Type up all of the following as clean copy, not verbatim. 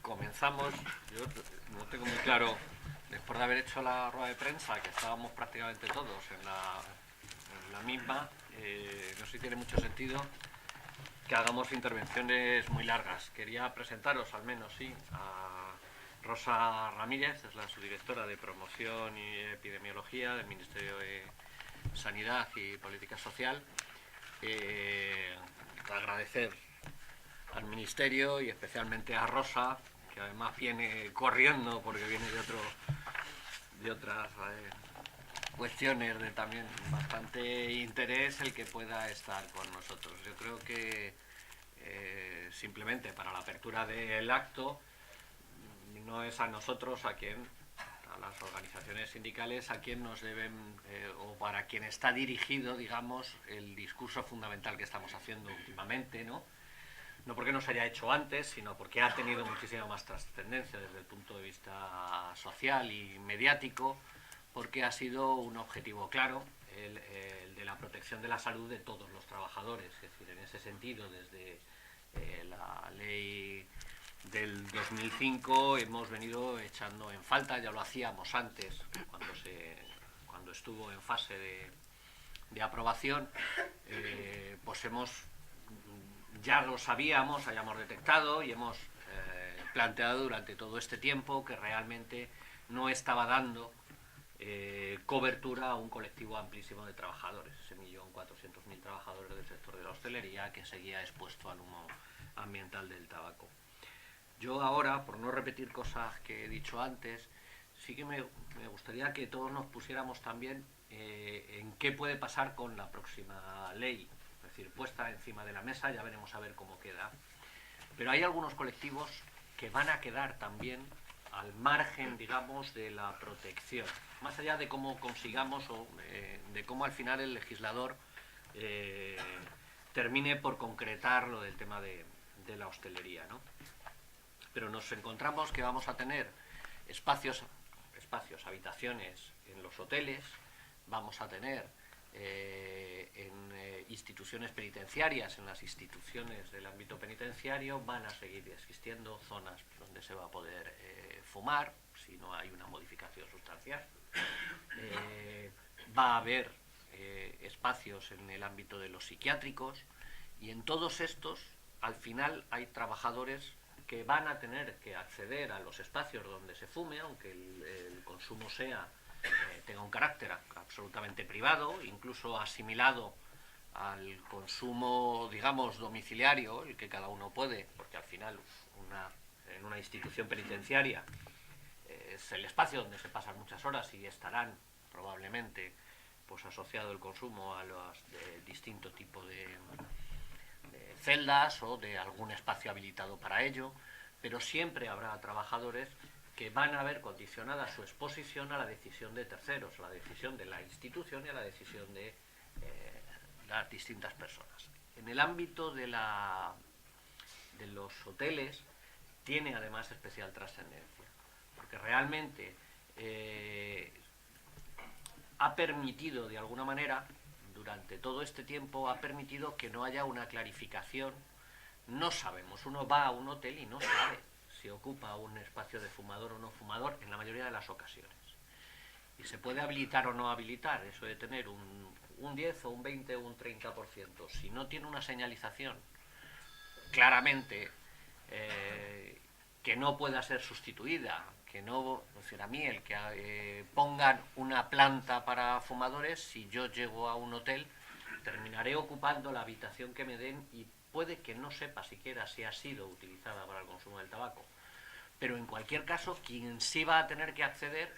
Comenzamos. Yo no tengo muy claro, después de haber hecho la rueda de prensa, que estábamos prácticamente todos en la misma, no sé si tiene mucho sentido que hagamos intervenciones muy largas. Quería presentaros, al menos, sí, a Rosa Ramírez, es la subdirectora de Promoción y Epidemiología del Ministerio de Sanidad y Política Social. Agradecer al Ministerio y especialmente a Rosa, que además viene corriendo porque viene de otras cuestiones de también bastante interés el que pueda estar con nosotros. Yo creo que simplemente para la apertura del acto no es a nosotros a las organizaciones sindicales a quien nos deben o para quien está dirigido, digamos, el discurso fundamental que estamos haciendo últimamente, ¿no? No porque no se haya hecho antes, sino porque ha tenido muchísima más trascendencia desde el punto de vista social y mediático, porque ha sido un objetivo claro, el de la protección de la salud de todos los trabajadores. Es decir, en ese sentido, desde la ley del 2005 hemos venido echando en falta, ya lo hacíamos antes, cuando estuvo en fase de aprobación, pues ya lo sabíamos, hayamos detectado y hemos planteado durante todo este tiempo que realmente no estaba dando cobertura a un colectivo amplísimo de trabajadores, ese 1.400.000 trabajadores del sector de la hostelería que seguía expuesto al humo ambiental del tabaco. Yo ahora, por no repetir cosas que he dicho antes, sí que me gustaría que todos nos pusiéramos también en qué puede pasar con la próxima ley. Es decir, puesta encima de la mesa, ya veremos a ver cómo queda. Pero hay algunos colectivos que van a quedar también al margen, digamos, de la protección. Más allá de cómo consigamos o de cómo al final el legislador termine por concretar lo del tema de la hostelería, ¿no? Pero nos encontramos que vamos a tener espacios, habitaciones en los hoteles, vamos a tener en instituciones penitenciarias, en las instituciones del ámbito penitenciario, van a seguir existiendo zonas donde se va a poder fumar, si no hay una modificación sustancial. Va a haber espacios en el ámbito de los psiquiátricos, y en todos estos, al final, hay trabajadores que van a tener que acceder a los espacios donde se fume, aunque el consumo tenga un carácter absolutamente privado, incluso asimilado al consumo, digamos, domiciliario, el que cada uno puede, porque al final en una institución penitenciaria es el espacio donde se pasan muchas horas y estarán probablemente pues asociado el consumo a los de distinto tipo de celdas o de algún espacio habilitado para ello, pero siempre habrá trabajadores que van a ver condicionada su exposición a la decisión de terceros, a la decisión de la institución y a la decisión de las distintas personas. En el ámbito de los hoteles tiene además especial trascendencia, porque realmente ha permitido de alguna manera, durante todo este tiempo, ha permitido que no haya una clarificación. No sabemos, uno va a un hotel y no sabe si ocupa un espacio de fumador o no fumador en la mayoría de las ocasiones. Y se puede habilitar o no habilitar, eso de tener un 10 o un 20 o un 30%. Si no tiene una señalización claramente que no pueda ser sustituida, que no, es decir, a mí el que pongan una planta para fumadores, si yo llego a un hotel, terminaré ocupando la habitación que me den y puede que no sepa siquiera si ha sido utilizada para el consumo del tabaco. Pero en cualquier caso, quien sí va a tener que acceder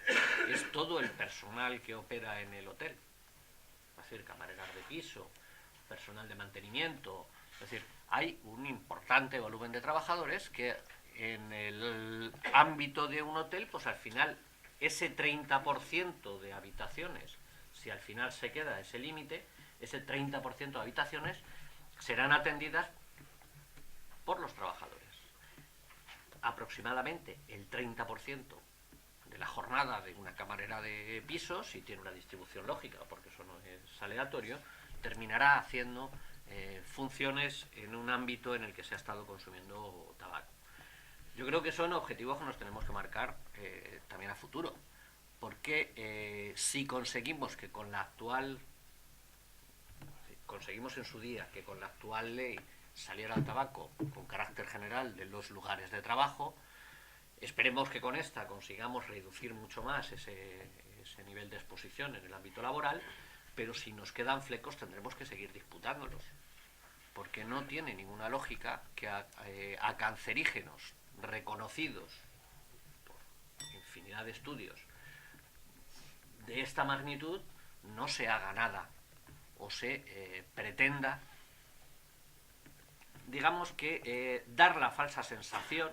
es todo el personal que opera en el hotel. Es decir, camareras de piso, personal de mantenimiento. Es decir, hay un importante volumen de trabajadores que en el ámbito de un hotel, pues al final ese 30% de habitaciones, si al final se queda ese límite, ese 30% de habitaciones serán atendidas por los trabajadores. Aproximadamente el 30% de la jornada de una camarera de piso, si tiene una distribución lógica, porque eso no es aleatorio, terminará haciendo funciones en un ámbito en el que se ha estado consumiendo tabaco. Yo creo que son objetivos que nos tenemos que marcar también a futuro, porque si conseguimos que con la actual, conseguimos en su día que con la actual ley saliera el tabaco con carácter general de los lugares de trabajo, esperemos que con esta consigamos reducir mucho más ese nivel de exposición en el ámbito laboral, pero si nos quedan flecos tendremos que seguir disputándolos, porque no tiene ninguna lógica que a cancerígenos reconocidos por infinidad de estudios de esta magnitud no se haga nada o se pretenda, digamos que, dar la falsa sensación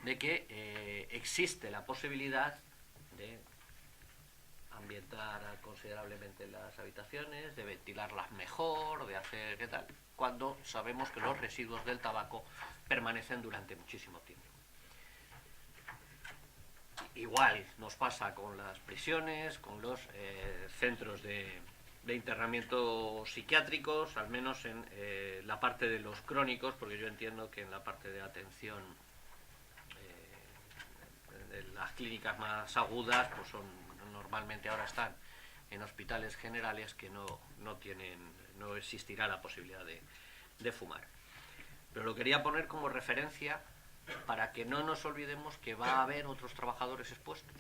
de que existe la posibilidad de ambientar considerablemente las habitaciones, de ventilarlas mejor, de hacer qué tal, cuando sabemos que los residuos del tabaco permanecen durante muchísimo tiempo. Igual nos pasa con las prisiones, con los centros de internamiento psiquiátricos, al menos en la parte de los crónicos, porque yo entiendo que en la parte de atención de las clínicas más agudas, pues normalmente ahora están en hospitales generales que no existirá la posibilidad de fumar. Pero lo quería poner como referencia para que no nos olvidemos que va a haber otros trabajadores expuestos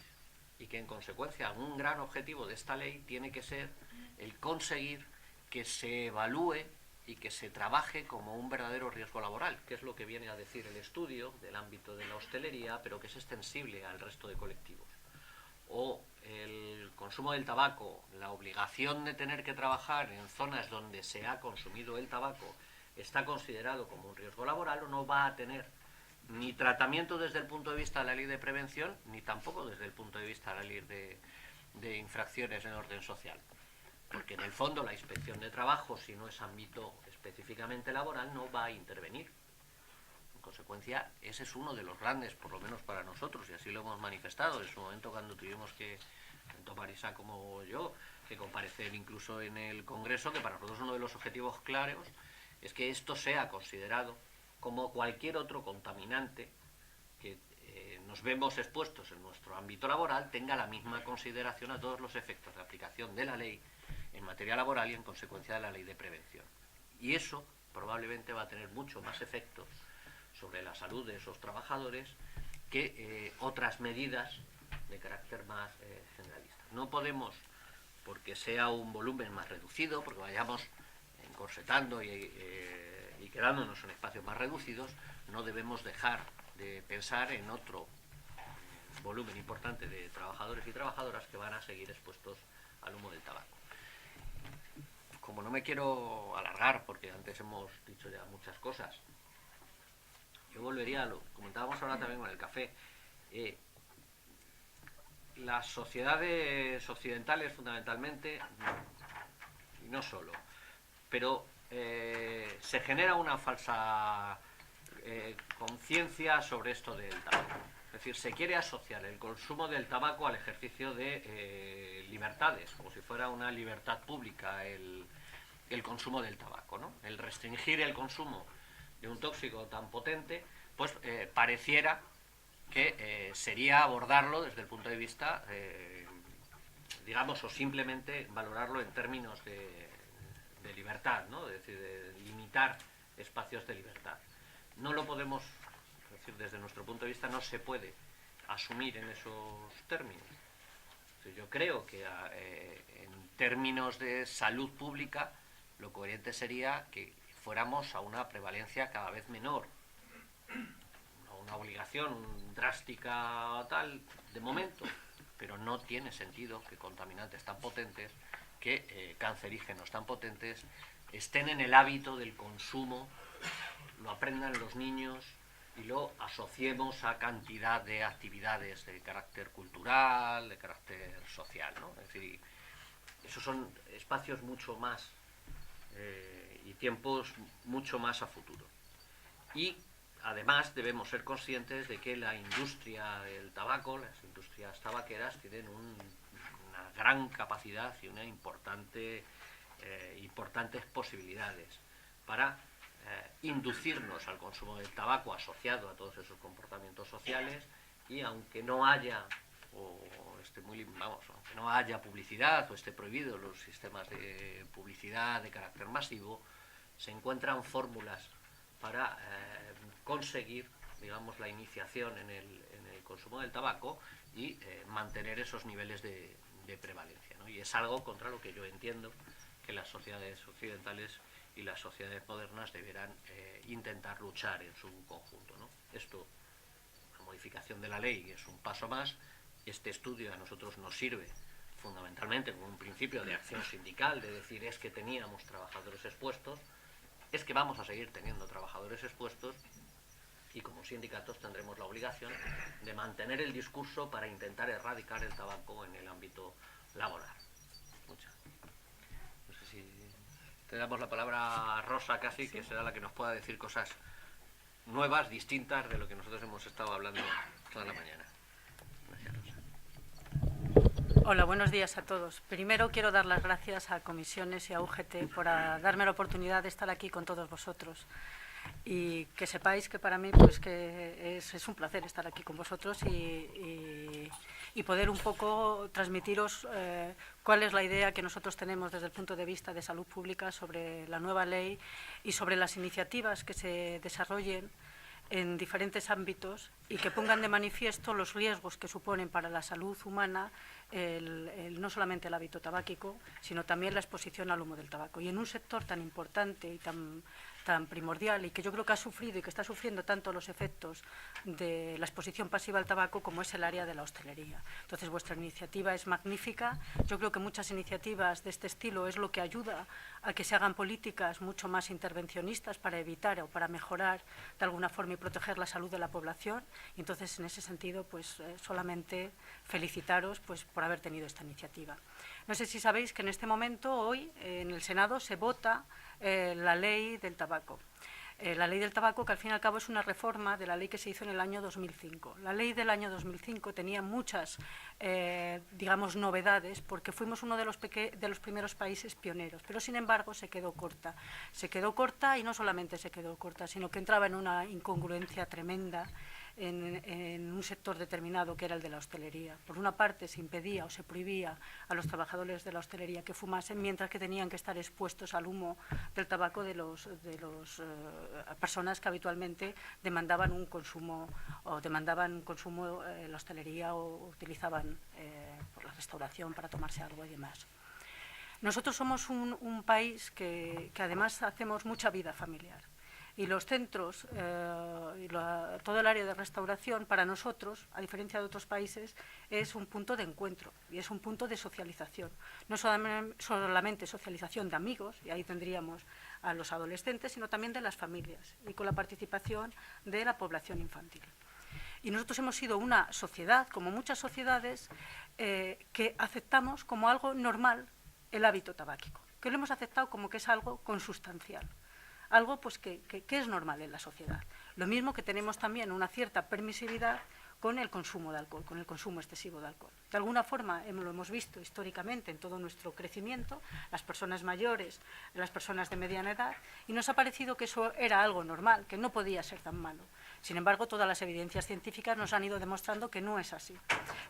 y que en consecuencia un gran objetivo de esta ley tiene que ser el conseguir que se evalúe y que se trabaje como un verdadero riesgo laboral, que es lo que viene a decir el estudio del ámbito de la hostelería, pero que es extensible al resto de colectivos. O el consumo del tabaco, la obligación de tener que trabajar en zonas donde se ha consumido el tabaco está considerado como un riesgo laboral, o no va a tener ni tratamiento desde el punto de vista de la ley de prevención, ni tampoco desde el punto de vista de la ley de infracciones en orden social. Porque en el fondo la inspección de trabajo, si no es ámbito específicamente laboral, no va a intervenir. En consecuencia, ese es uno de los grandes, por lo menos para nosotros, y así lo hemos manifestado en su momento cuando tuvimos que, tanto Marisa como yo, que comparecer incluso en el Congreso, que para nosotros uno de los objetivos claros es que esto sea considerado como cualquier otro contaminante que nos vemos expuestos en nuestro ámbito laboral, tenga la misma consideración a todos los efectos de aplicación de la ley en materia laboral y en consecuencia de la ley de prevención. Y eso probablemente va a tener mucho más efectos sobre la salud de esos trabajadores que otras medidas de carácter más generalista. No podemos, porque sea un volumen más reducido, porque vayamos encorsetando y quedándonos en espacios más reducidos, no debemos dejar de pensar en otro volumen importante de trabajadores y trabajadoras que van a seguir expuestos al humo del tabaco. Como no me quiero alargar, porque antes hemos dicho ya muchas cosas, yo volvería a lo que comentábamos ahora también con el café. Las sociedades occidentales, fundamentalmente, y no solo, pero se genera una falsa conciencia sobre esto del tabaco. Es decir, se quiere asociar el consumo del tabaco al ejercicio de libertades, como si fuera una libertad pública el consumo del tabaco, ¿no? El restringir el consumo de un tóxico tan potente, pues pareciera que sería abordarlo desde el punto de vista, digamos, o simplemente valorarlo en términos de libertad, ¿no? Es decir, de limitar espacios de libertad. No lo podemos, es decir, desde nuestro punto de vista no se puede asumir en esos términos. Entonces, yo creo que en términos de salud pública lo coherente sería que fuéramos a una prevalencia cada vez menor, a una obligación drástica tal de momento, pero no tiene sentido que contaminantes tan potentes, que cancerígenos tan potentes estén en el hábito del consumo, lo aprendan los niños y lo asociemos a cantidad de actividades de carácter cultural, de carácter social, ¿no? Es decir, esos son espacios mucho más y tiempos mucho más a futuro. Y además debemos ser conscientes de que la industria del tabaco, las industrias tabaqueras, tienen una gran capacidad y una importantes posibilidades para inducirnos al consumo del tabaco asociado a todos esos comportamientos sociales, y aunque no haya aunque no haya publicidad o esté prohibido los sistemas de publicidad de carácter masivo, se encuentran fórmulas para conseguir, digamos, la iniciación en el consumo del tabaco y mantener esos niveles de prevalencia, ¿no? Y es algo contra lo que yo entiendo que las sociedades occidentales y las sociedades modernas deberán intentar luchar en su conjunto, ¿no? Esto, la modificación de la ley, es un paso más. Este estudio a nosotros nos sirve fundamentalmente como un principio de acción sindical, de decir, es que teníamos trabajadores expuestos, es que vamos a seguir teniendo trabajadores expuestos, y como sindicatos tendremos la obligación de mantener el discurso para intentar erradicar el tabaco en el ámbito laboral. Muchas. No sé si te damos la palabra a Rosa casi, que será la que nos pueda decir cosas nuevas, distintas de lo que nosotros hemos estado hablando toda la mañana. Gracias, Rosa. Hola, buenos días a todos. Primero quiero dar las gracias a Comisiones y a UGT por darme la oportunidad de estar aquí con todos vosotros. Y que sepáis que para mí pues que es un placer estar aquí con vosotros y poder un poco transmitiros cuál es la idea que nosotros tenemos desde el punto de vista de salud pública sobre la nueva ley y sobre las iniciativas que se desarrollen en diferentes ámbitos y que pongan de manifiesto los riesgos que suponen para la salud humana no solamente el hábito tabáquico, sino también la exposición al humo del tabaco. Y en un sector tan importante y tan primordial, y que yo creo que ha sufrido y que está sufriendo tanto los efectos de la exposición pasiva al tabaco como es el área de la hostelería. Entonces, vuestra iniciativa es magnífica. Yo creo que muchas iniciativas de este estilo es lo que ayuda a que se hagan políticas mucho más intervencionistas para evitar o para mejorar de alguna forma y proteger la salud de la población. Y entonces, en ese sentido, pues solamente felicitaros pues por haber tenido esta iniciativa. No sé si sabéis que en este momento, hoy, en el Senado se vota la ley del tabaco. La ley del tabaco, que al fin y al cabo es una reforma de la ley que se hizo en el año 2005. La ley del año 2005 tenía muchas, digamos, novedades, porque fuimos uno de los primeros países pioneros, pero sin embargo se quedó corta. Se quedó corta y no solamente se quedó corta, sino que entraba en una incongruencia tremenda en un sector determinado, que era el de la hostelería. Por una parte, se impedía o se prohibía a los trabajadores de la hostelería que fumasen, mientras que tenían que estar expuestos al humo del tabaco de las personas que habitualmente demandaban un consumo en la hostelería o utilizaban por la restauración para tomarse algo y demás. Nosotros somos un país que además hacemos mucha vida familiar. Y los centros, todo el área de restauración, para nosotros, a diferencia de otros países, es un punto de encuentro y es un punto de socialización. No solamente socialización de amigos, y ahí tendríamos a los adolescentes, sino también de las familias y con la participación de la población infantil. Y nosotros hemos sido una sociedad, como muchas sociedades, que aceptamos como algo normal el hábito tabáquico, que lo hemos aceptado como que es algo consustancial. Algo pues que es normal en la sociedad. Lo mismo que tenemos también una cierta permisividad con el consumo de alcohol, con el consumo excesivo de alcohol. De alguna forma lo hemos visto históricamente en todo nuestro crecimiento, las personas mayores, las personas de mediana edad, y nos ha parecido que eso era algo normal, que no podía ser tan malo. Sin embargo, todas las evidencias científicas nos han ido demostrando que no es así.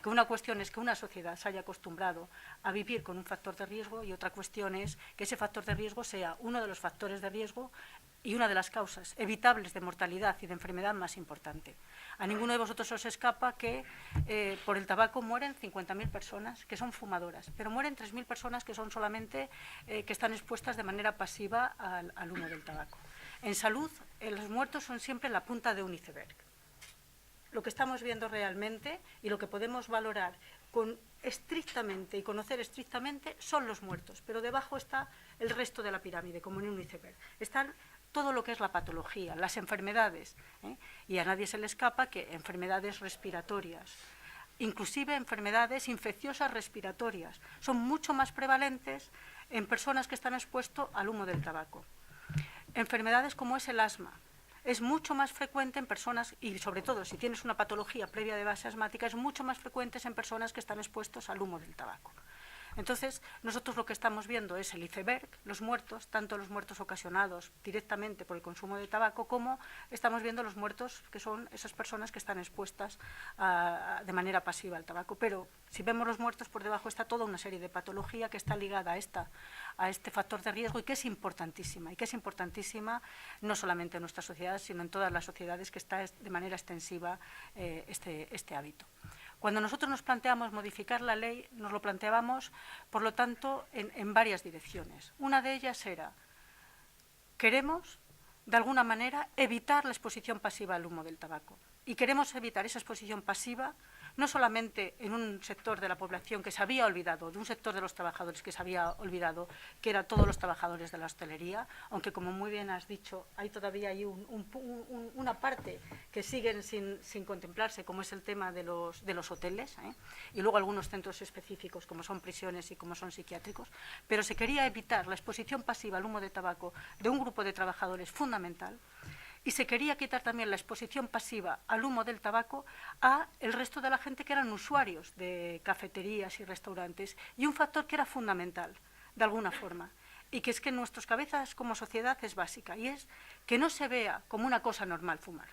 Que una cuestión es que una sociedad se haya acostumbrado a vivir con un factor de riesgo y otra cuestión es que ese factor de riesgo sea uno de los factores de riesgo y una de las causas evitables de mortalidad y de enfermedad más importante. A ninguno de vosotros os escapa que por el tabaco mueren 50.000 personas que son fumadoras, pero mueren 3.000 personas que son solamente que están expuestas de manera pasiva al humo del tabaco. En salud, los muertos son siempre la punta de un iceberg. Lo que estamos viendo realmente y lo que podemos valorar estrictamente y conocer estrictamente son los muertos, pero debajo está el resto de la pirámide, como en un iceberg. Están todo lo que es la patología, las enfermedades, y a nadie se le escapa que enfermedades respiratorias, inclusive enfermedades infecciosas respiratorias, son mucho más prevalentes en personas que están expuestas al humo del tabaco. Enfermedades como es el asma, es mucho más frecuente en personas, y sobre todo si tienes una patología previa de base asmática, es mucho más frecuente en personas que están expuestos al humo del tabaco. Entonces, nosotros lo que estamos viendo es el iceberg, los muertos, tanto los muertos ocasionados directamente por el consumo de tabaco, como estamos viendo los muertos que son esas personas que están expuestas de manera pasiva al tabaco. Pero si vemos los muertos, por debajo está toda una serie de patología que está ligada a este factor de riesgo y que es importantísima, no solamente en nuestra sociedad, sino en todas las sociedades, que está de manera extensiva este hábito. Cuando nosotros nos planteamos modificar la ley, nos lo planteábamos, por lo tanto, en varias direcciones. Una de ellas era, queremos, de alguna manera, evitar la exposición pasiva al humo del tabaco. Y queremos evitar esa exposición pasiva no solamente en un sector de la población que se había olvidado, de un sector de los trabajadores que se había olvidado, que eran todos los trabajadores de la hostelería, aunque, como muy bien has dicho, hay todavía una parte que siguen sin contemplarse, como es el tema de los hoteles, y luego algunos centros específicos, como son prisiones y como son psiquiátricos, pero se quería evitar la exposición pasiva al humo de tabaco de un grupo de trabajadores fundamental, y se quería quitar también la exposición pasiva al humo del tabaco a el resto de la gente que eran usuarios de cafeterías y restaurantes, y un factor que era fundamental, de alguna forma, y que es que en nuestras cabezas como sociedad es básica, y es que no se vea como una cosa normal fumar,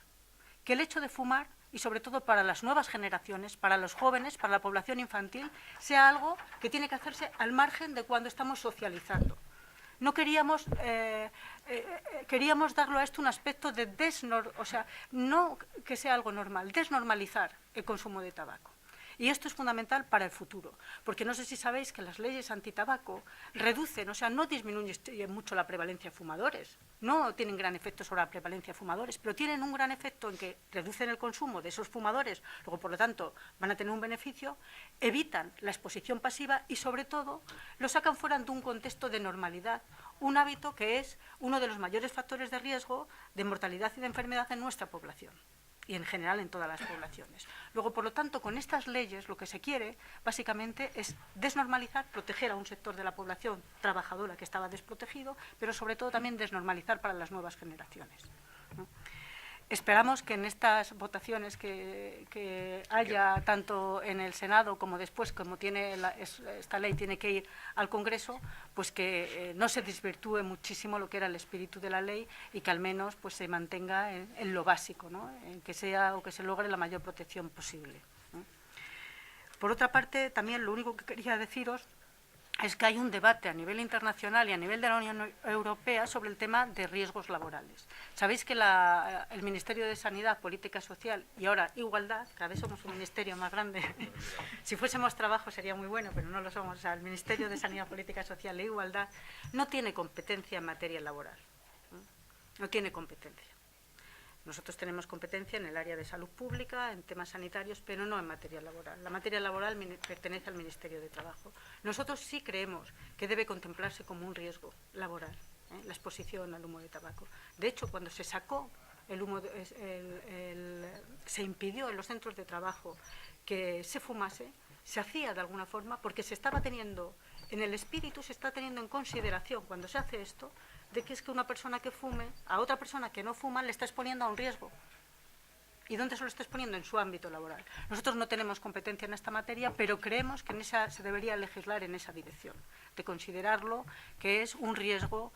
que el hecho de fumar, y sobre todo para las nuevas generaciones, para los jóvenes, para la población infantil, sea algo que tiene que hacerse al margen de cuando estamos socializando. No queríamos darlo a esto un aspecto de no que sea algo normal, desnormalizar el consumo de tabaco. Y esto es fundamental para el futuro, porque no sé si sabéis que las leyes antitabaco reducen, no disminuyen mucho la prevalencia de fumadores, no tienen gran efecto sobre la prevalencia de fumadores, pero tienen un gran efecto en que reducen el consumo de esos fumadores, luego por lo tanto van a tener un beneficio, evitan la exposición pasiva y sobre todo lo sacan fuera de un contexto de normalidad, un hábito que es uno de los mayores factores de riesgo de mortalidad y de enfermedad en nuestra población y en general en todas las poblaciones. Luego, por lo tanto, con estas leyes lo que se quiere básicamente es desnormalizar, proteger a un sector de la población trabajadora que estaba desprotegido, pero sobre todo también desnormalizar para las nuevas generaciones, ¿no? Esperamos que en estas votaciones que haya, tanto en el Senado como después, como esta ley tiene que ir al Congreso, pues que no se desvirtúe muchísimo lo que era el espíritu de la ley y que al menos pues se mantenga en lo básico, ¿no? En que sea o que se logre la mayor protección posible, ¿no? Por otra parte, también lo único que quería deciros es que hay un debate a nivel internacional y a nivel de la Unión Europea sobre el tema de riesgos laborales. Sabéis que el Ministerio de Sanidad, Política Social y ahora Igualdad, cada vez somos un ministerio más grande, si fuésemos trabajo sería muy bueno, pero no lo somos, o sea, el Ministerio de Sanidad, Política Social e Igualdad no tiene competencia en materia laboral, no tiene competencia. Nosotros tenemos competencia en el área de salud pública, en temas sanitarios, pero no en materia laboral. La materia laboral pertenece al Ministerio de Trabajo. Nosotros sí creemos que debe contemplarse como un riesgo laboral, la exposición al humo de tabaco. De hecho, cuando se sacó el humo, se impidió en los centros de trabajo que se fumase, se hacía de alguna forma porque se estaba teniendo, en el espíritu se está teniendo en consideración cuando se hace esto, de que es que una persona que fume, a otra persona que no fuma, le está exponiendo a un riesgo. ¿Y dónde se lo está exponiendo? En su ámbito laboral. Nosotros no tenemos competencia en esta materia, pero creemos que se debería legislar en esa dirección, de considerarlo que es un riesgo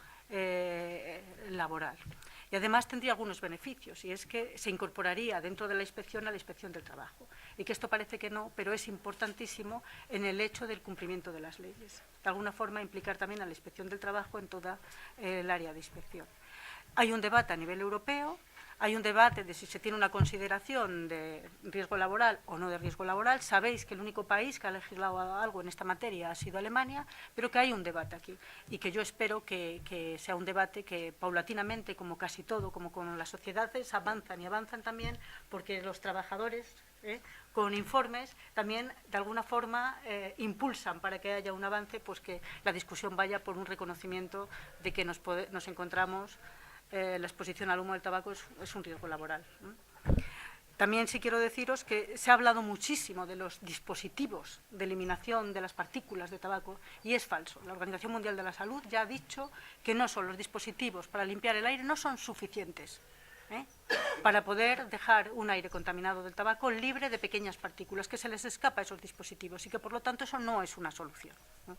laboral. Y además tendría algunos beneficios, y es que se incorporaría dentro de la inspección a la inspección del trabajo. Y que esto parece que no, pero es importantísimo en el hecho del cumplimiento de las leyes. De alguna forma implicar también a la inspección del trabajo en toda el área de inspección. Hay un debate a nivel europeo, hay un debate de si se tiene una consideración de riesgo laboral o no de riesgo laboral. Sabéis que el único país que ha legislado algo en esta materia ha sido Alemania, pero que hay un debate aquí y que yo espero que sea un debate que paulatinamente, como casi todo, como con las sociedades, avanzan y avanzan también, porque los trabajadores con informes también de alguna forma impulsan para que haya un avance, pues que la discusión vaya por un reconocimiento de que nos encontramos la exposición al humo del tabaco es un riesgo laboral, ¿no? También sí quiero deciros que se ha hablado muchísimo de los dispositivos de eliminación de las partículas de tabaco y es falso. La Organización Mundial de la Salud ya ha dicho que no son los dispositivos para limpiar el aire, no son suficientes. ¿eh? Para poder dejar un aire contaminado del tabaco libre de pequeñas partículas que se les escapa a esos dispositivos y que, por lo tanto, eso no es una solución, ¿no?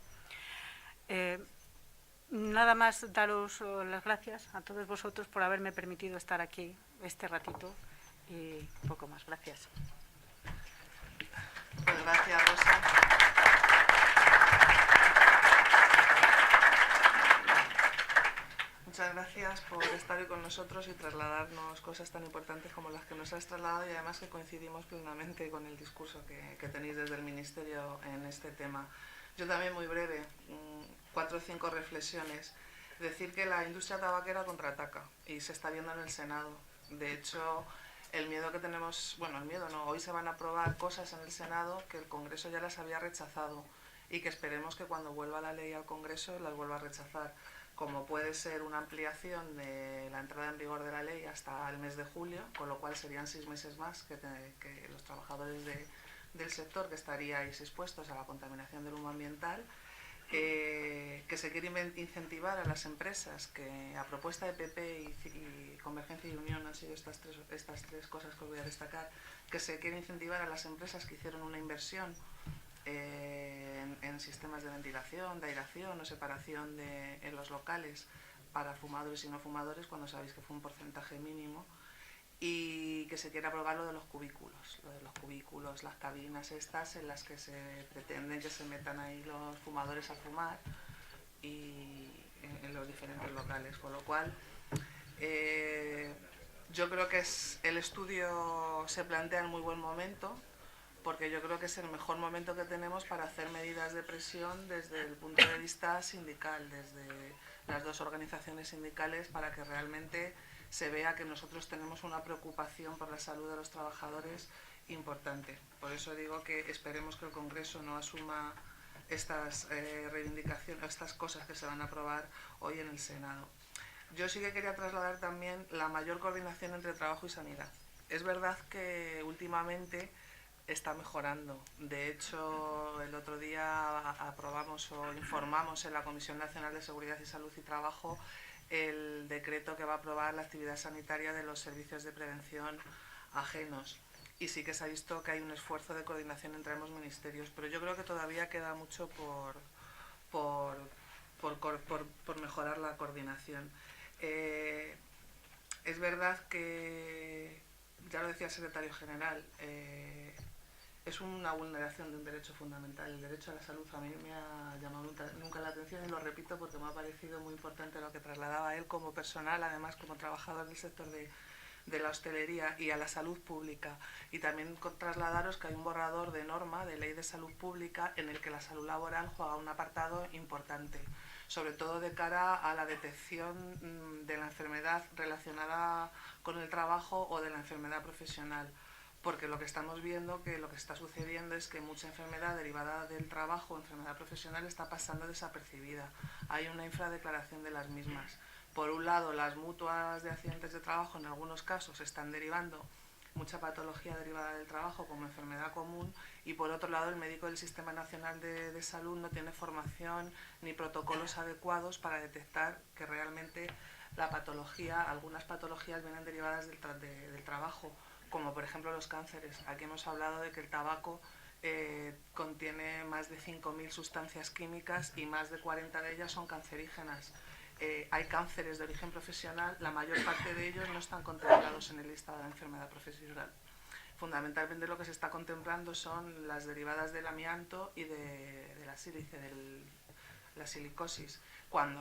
Nada más daros las gracias a todos vosotros por haberme permitido estar aquí este ratito y poco más. Gracias. Pues gracias, Rosa. Muchas gracias por estar hoy con nosotros y trasladarnos cosas tan importantes como las que nos has trasladado, y además que coincidimos plenamente con el discurso que tenéis desde el Ministerio en este tema. Yo también, muy breve, 4 o 5 reflexiones. Decir que la industria tabaquera contraataca y se está viendo en el Senado. De hecho, el miedo que tenemos, bueno, el miedo no, hoy se van a aprobar cosas en el Senado que el Congreso ya las había rechazado y que esperemos que cuando vuelva la ley al Congreso las vuelva a rechazar, como puede ser una ampliación de la entrada en vigor de la ley hasta el mes de julio, con lo cual serían 6 meses más que los trabajadores del sector que estaríais expuestos a la contaminación del humo ambiental. Que se quiere incentivar a las empresas, que a propuesta de PP y Convergencia y Unión han sido estas tres cosas que os voy a destacar, que se quiere incentivar a las empresas que hicieron una inversión en sistemas de ventilación, de aireación o separación en los locales para fumadores y no fumadores, cuando sabéis que fue un porcentaje mínimo, y que se quiere aprobar lo de los cubículos, las cabinas estas en las que se pretende que se metan ahí los fumadores a fumar y en los diferentes locales, con lo cual yo creo que el estudio se plantea en muy buen momento, porque yo creo que es el mejor momento que tenemos para hacer medidas de presión desde el punto de vista sindical, desde las 2 organizaciones sindicales, para que realmente se vea que nosotros tenemos una preocupación por la salud de los trabajadores importante. Por eso digo que esperemos que el Congreso no asuma estas reivindicaciones, estas cosas que se van a aprobar hoy en el Senado. Yo sí que quería trasladar también la mayor coordinación entre trabajo y sanidad. Es verdad que últimamente está mejorando. De hecho, el otro día aprobamos o informamos en la Comisión Nacional de Seguridad y Salud y Trabajo el decreto que va a aprobar la actividad sanitaria de los servicios de prevención ajenos. Y sí que se ha visto que hay un esfuerzo de coordinación entre ambos ministerios, pero yo creo que todavía queda mucho por mejorar la coordinación. Es verdad que, ya lo decía el secretario general, es una vulneración de un derecho fundamental. El derecho a la salud a mí me ha llamado nunca la atención, y lo repito porque me ha parecido muy importante lo que trasladaba él como personal, además como trabajador del sector de la hostelería, y a la salud pública. Y también trasladaros que hay un borrador de norma de ley de salud pública en el que la salud laboral juega un apartado importante, sobre todo de cara a la detección de la enfermedad relacionada con el trabajo o de la enfermedad profesional. Porque lo que estamos viendo, que lo que está sucediendo es que mucha enfermedad derivada del trabajo, enfermedad profesional, está pasando desapercibida. Hay una infradeclaración de las mismas. Por un lado, las mutuas de accidentes de trabajo en algunos casos están derivando mucha patología derivada del trabajo como enfermedad común, y por otro lado el médico del Sistema Nacional de Salud no tiene formación ni protocolos adecuados para detectar que realmente la patología, algunas patologías vienen derivadas del trabajo, como por ejemplo los cánceres. Aquí hemos hablado de que el tabaco contiene más de 5.000 sustancias químicas y más de 40 de ellas son cancerígenas. Hay cánceres de origen profesional, la mayor parte de ellos no están contemplados en el listado de enfermedad profesional. Fundamentalmente lo que se está contemplando son las derivadas del amianto y de la sílice, la silicosis.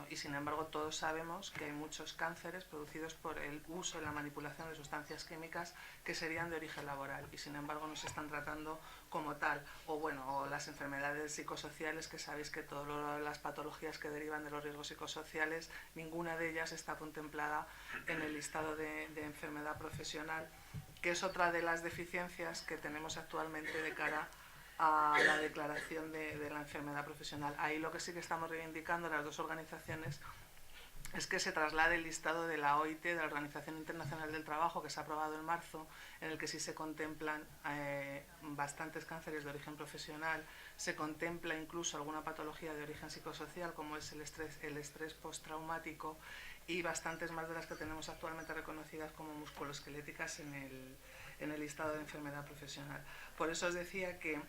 Y sin embargo todos sabemos que hay muchos cánceres producidos por el uso y la manipulación de sustancias químicas que serían de origen laboral, y sin embargo no se están tratando como tal. O las enfermedades psicosociales, que sabéis que todas las patologías que derivan de los riesgos psicosociales, ninguna de ellas está contemplada en el listado de enfermedad profesional, que es otra de las deficiencias que tenemos actualmente de cara a la declaración de la enfermedad profesional. Ahí lo que sí que estamos reivindicando las 2 organizaciones es que se traslade el listado de la OIT, de la Organización Internacional del Trabajo, que se ha aprobado en marzo, en el que sí se contemplan bastantes cánceres de origen profesional, se contempla incluso alguna patología de origen psicosocial, como es el estrés postraumático, y bastantes más de las que tenemos actualmente reconocidas como musculoesqueléticas en el listado de enfermedad profesional. Por eso os decía que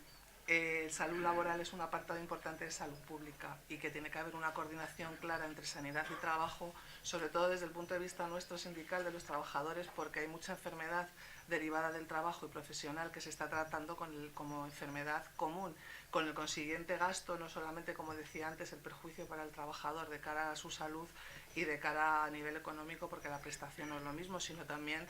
salud laboral es un apartado importante de salud pública y que tiene que haber una coordinación clara entre sanidad y trabajo, sobre todo desde el punto de vista nuestro sindical de los trabajadores, porque hay mucha enfermedad derivada del trabajo y profesional que se está tratando como enfermedad común, con el consiguiente gasto, no solamente, como decía antes, el perjuicio para el trabajador de cara a su salud y de cara a nivel económico, porque la prestación no es lo mismo, sino también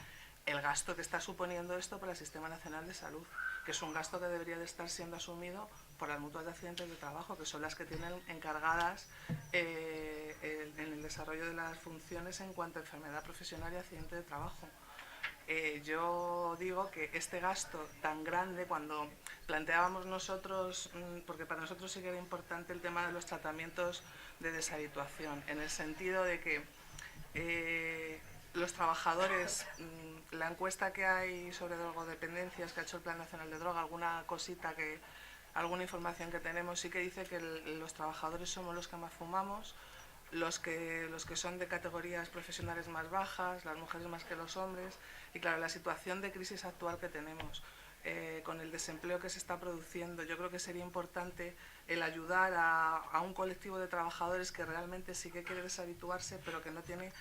el gasto que está suponiendo esto para el Sistema Nacional de Salud, que es un gasto que debería de estar siendo asumido por las mutuas de accidentes de trabajo, que son las que tienen encargadas en el desarrollo de las funciones en cuanto a enfermedad profesional y accidente de trabajo. Yo digo que este gasto tan grande, cuando planteábamos nosotros, porque para nosotros sí que era importante el tema de los tratamientos de deshabituación, en el sentido de que los trabajadores, la encuesta que hay sobre drogodependencias que ha hecho el Plan Nacional de Droga, alguna información que tenemos, sí que dice que los trabajadores somos los que más fumamos, los que son de categorías profesionales más bajas, las mujeres más que los hombres, y claro, la situación de crisis actual que tenemos, con el desempleo que se está produciendo, yo creo que sería importante el ayudar a un colectivo de trabajadores que realmente sí que quiere deshabituarse, pero que no tiene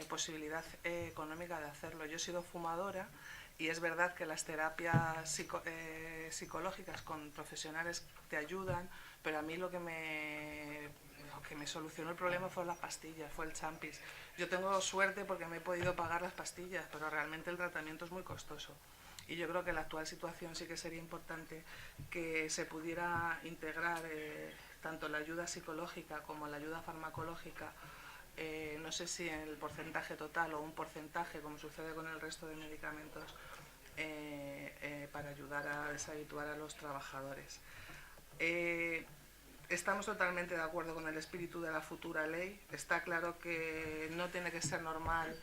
posibilidad económica de hacerlo. Yo he sido fumadora y es verdad que las terapias psicológicas con profesionales te ayudan, pero a mí lo que me solucionó el problema fue las pastillas, fue el champis. Yo tengo suerte porque me he podido pagar las pastillas, pero realmente el tratamiento es muy costoso. Y yo creo que en la actual situación sí que sería importante que se pudiera integrar tanto la ayuda psicológica como la ayuda farmacológica, no sé si en el porcentaje total o un porcentaje, como sucede con el resto de medicamentos, para ayudar a deshabituar a los trabajadores. Estamos totalmente de acuerdo con el espíritu de la futura ley. Está claro que no tiene que ser normal,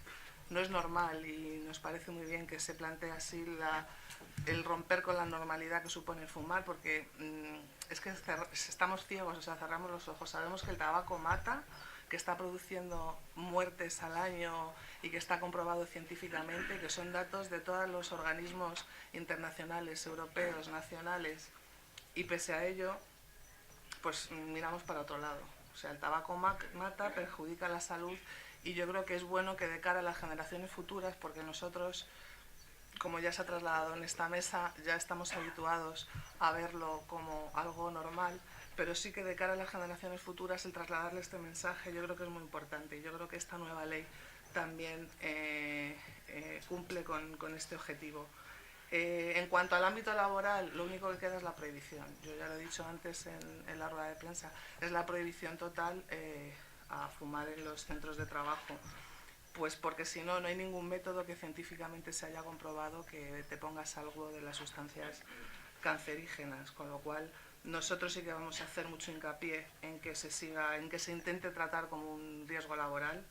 no es normal, y nos parece muy bien que se plantee así el romper con la normalidad que supone el fumar, porque es que estamos ciegos, o sea, cerramos los ojos. Sabemos que el tabaco mata, que está produciendo muertes al año y que está comprobado científicamente, que son datos de todos los organismos internacionales, europeos, nacionales, y pese a ello, pues miramos para otro lado. O sea, el tabaco mata, perjudica la salud, y yo creo que es bueno que de cara a las generaciones futuras, porque nosotros, como ya se ha trasladado en esta mesa, ya estamos habituados a verlo como algo normal, pero sí que de cara a las generaciones futuras el trasladarle este mensaje yo creo que es muy importante, y yo creo que esta nueva ley también cumple con este objetivo. En cuanto al ámbito laboral, lo único que queda es la prohibición. Yo ya lo he dicho antes en la rueda de prensa, es la prohibición total a fumar en los centros de trabajo. Pues porque si no, no hay ningún método que científicamente se haya comprobado que te ponga a salvo de las sustancias cancerígenas, con lo cual nosotros sí que vamos a hacer mucho hincapié en que se intente tratar como un riesgo laboral.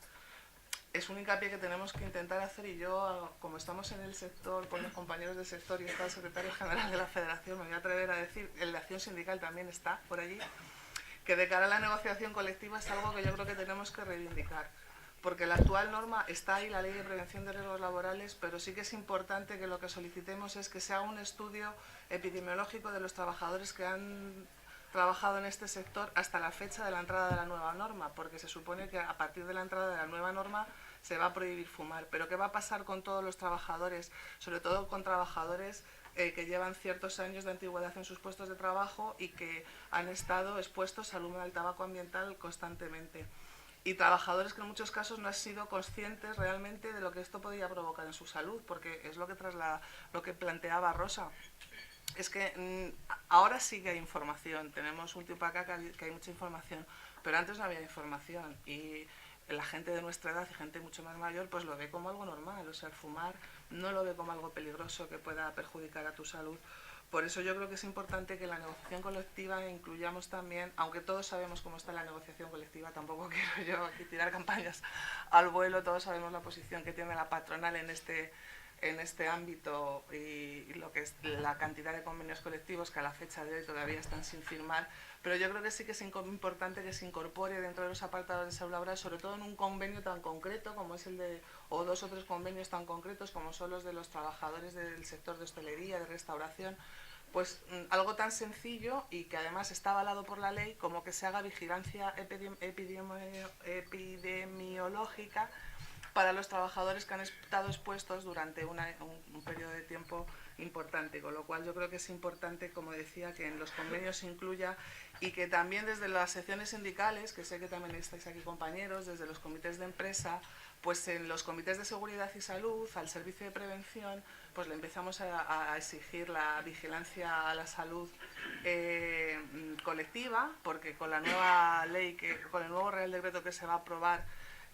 Es un hincapié que tenemos que intentar hacer, y yo, como estamos en el sector, con los compañeros del sector y está el secretario general de la Federación, me voy a atrever a decir, el de Acción Sindical también está por allí, que de cara a la negociación colectiva es algo que yo creo que tenemos que reivindicar. Porque la actual norma está ahí, la Ley de Prevención de Riesgos Laborales, pero sí que es importante que lo que solicitemos es que se haga un estudio epidemiológico de los trabajadores que han trabajado en este sector hasta la fecha de la entrada de la nueva norma, porque se supone que a partir de la entrada de la nueva norma se va a prohibir fumar. Pero ¿qué va a pasar con todos los trabajadores, sobre todo con trabajadores que llevan ciertos años de antigüedad en sus puestos de trabajo y que han estado expuestos al humo del tabaco ambiental constantemente? Y trabajadores que en muchos casos no han sido conscientes realmente de lo que esto podía provocar en su salud, porque es lo que planteaba Rosa. Es que ahora sí que hay información, tenemos un tiempo acá que hay mucha información, pero antes no había información, y la gente de nuestra edad y gente mucho más mayor pues lo ve como algo normal. O sea, el fumar no lo ve como algo peligroso que pueda perjudicar a tu salud. Por eso yo creo que es importante que en la negociación colectiva incluyamos también, aunque todos sabemos cómo está la negociación colectiva, tampoco quiero yo aquí tirar campañas al vuelo, todos sabemos la posición que tiene la patronal en en este ámbito y lo que es la cantidad de convenios colectivos que a la fecha de hoy todavía están sin firmar, pero yo creo que sí que es importante que se incorpore dentro de los apartados de salud laboral, sobre todo en un convenio tan concreto como es el de, o 2 o 3 convenios tan concretos como son los de los trabajadores del sector de hostelería, de restauración, pues algo tan sencillo y que además está avalado por la ley como que se haga vigilancia epidemiológica para los trabajadores que han estado expuestos durante un periodo de tiempo importante, con lo cual yo creo que es importante, como decía, que en los convenios se incluya y que también desde las secciones sindicales, que sé que también estáis aquí compañeros, desde los comités de empresa, pues en los comités de seguridad y salud, al servicio de prevención, pues le empezamos a exigir la vigilancia a la salud colectiva, porque con la nueva ley, con el nuevo Real Decreto que se va a aprobar,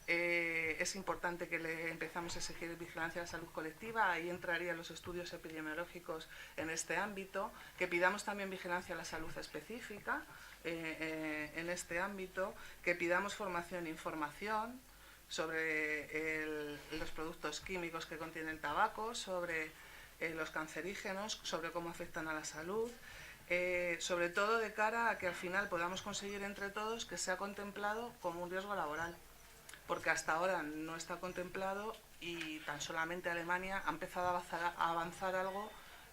es importante que le empezamos a exigir vigilancia a la salud colectiva. Ahí entrarían los estudios epidemiológicos en este ámbito, que pidamos también vigilancia a la salud específica en este ámbito, que pidamos formación e información sobre los productos químicos que contiene el tabaco, sobre los cancerígenos, sobre cómo afectan a la salud, sobre todo de cara a que al final podamos conseguir entre todos que sea contemplado como un riesgo laboral, porque hasta ahora no está contemplado y tan solamente Alemania ha empezado a avanzar algo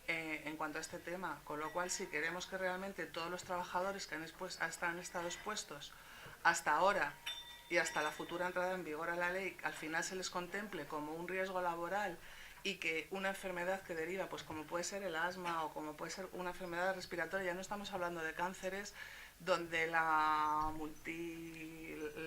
en cuanto a este tema, con lo cual si queremos que realmente todos los trabajadores que han estado expuestos hasta ahora y hasta la futura entrada en vigor a la ley, al final se les contemple como un riesgo laboral y que una enfermedad que deriva, pues como puede ser el asma o como puede ser una enfermedad respiratoria, ya no estamos hablando de cánceres, donde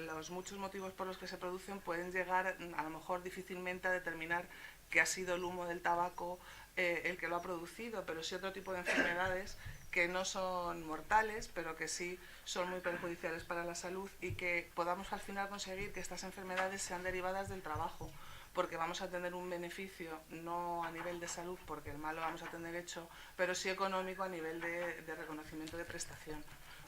los muchos motivos por los que se producen pueden llegar a lo mejor difícilmente a determinar que ha sido el humo del tabaco el que lo ha producido, pero sí otro tipo de enfermedades que no son mortales, pero que sí son muy perjudiciales para la salud y que podamos al final conseguir que estas enfermedades sean derivadas del trabajo, porque vamos a tener un beneficio, no a nivel de salud, porque el mal lo vamos a tener hecho, pero sí económico a nivel de reconocimiento de prestación,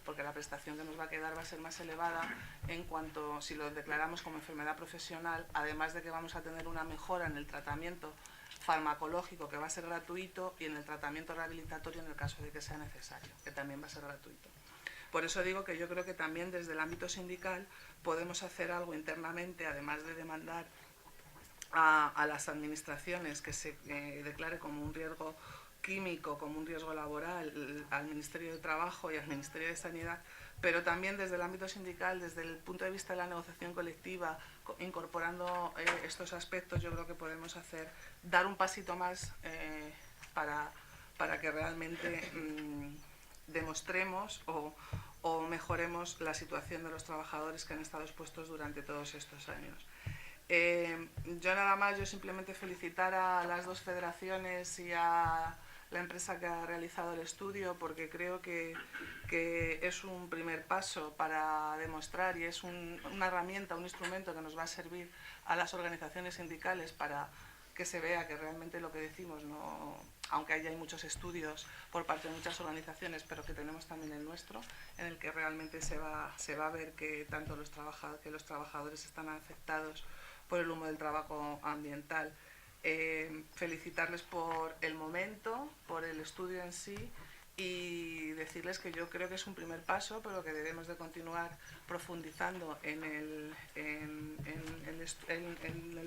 porque la prestación que nos va a quedar va a ser más elevada en cuanto, si lo declaramos como enfermedad profesional, además de que vamos a tener una mejora en el tratamiento farmacológico, que va a ser gratuito, y en el tratamiento rehabilitatorio en el caso de que sea necesario, que también va a ser gratuito. Por eso digo que yo creo que también desde el ámbito sindical podemos hacer algo internamente, además de demandar a las administraciones que se declare como un riesgo químico, como un riesgo laboral, al Ministerio de Trabajo y al Ministerio de Sanidad, pero también desde el ámbito sindical, desde el punto de vista de la negociación colectiva, incorporando estos aspectos, yo creo que podemos dar un pasito más para que realmente demostremos o mejoremos la situación de los trabajadores que han estado expuestos durante todos estos años. Yo simplemente felicitar a las 2 federaciones y a la empresa que ha realizado el estudio, porque creo que es un primer paso para demostrar y es una herramienta, un instrumento que nos va a servir a las organizaciones sindicales para que se vea que realmente lo que decimos, aunque hay muchos estudios por parte de muchas organizaciones, pero que tenemos también el nuestro, en el que realmente se va a ver que tanto los trabajadores están afectados por el humo del tabaco ambiental. Felicitarles por el momento, por el estudio en sí, y decirles que yo creo que es un primer paso, pero que debemos de continuar profundizando en el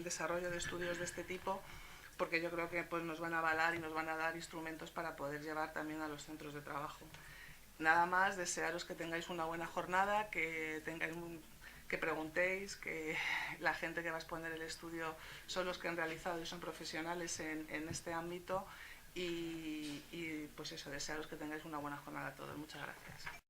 desarrollo de estudios de este tipo, porque yo creo que pues, nos van a avalar y nos van a dar instrumentos para poder llevar también a los centros de trabajo. Nada más, desearos que tengáis una buena jornada, que preguntéis, que la gente que va a exponer el estudio son los que han realizado y son profesionales en este ámbito y pues eso, desearos que tengáis una buena jornada a todos. Muchas gracias.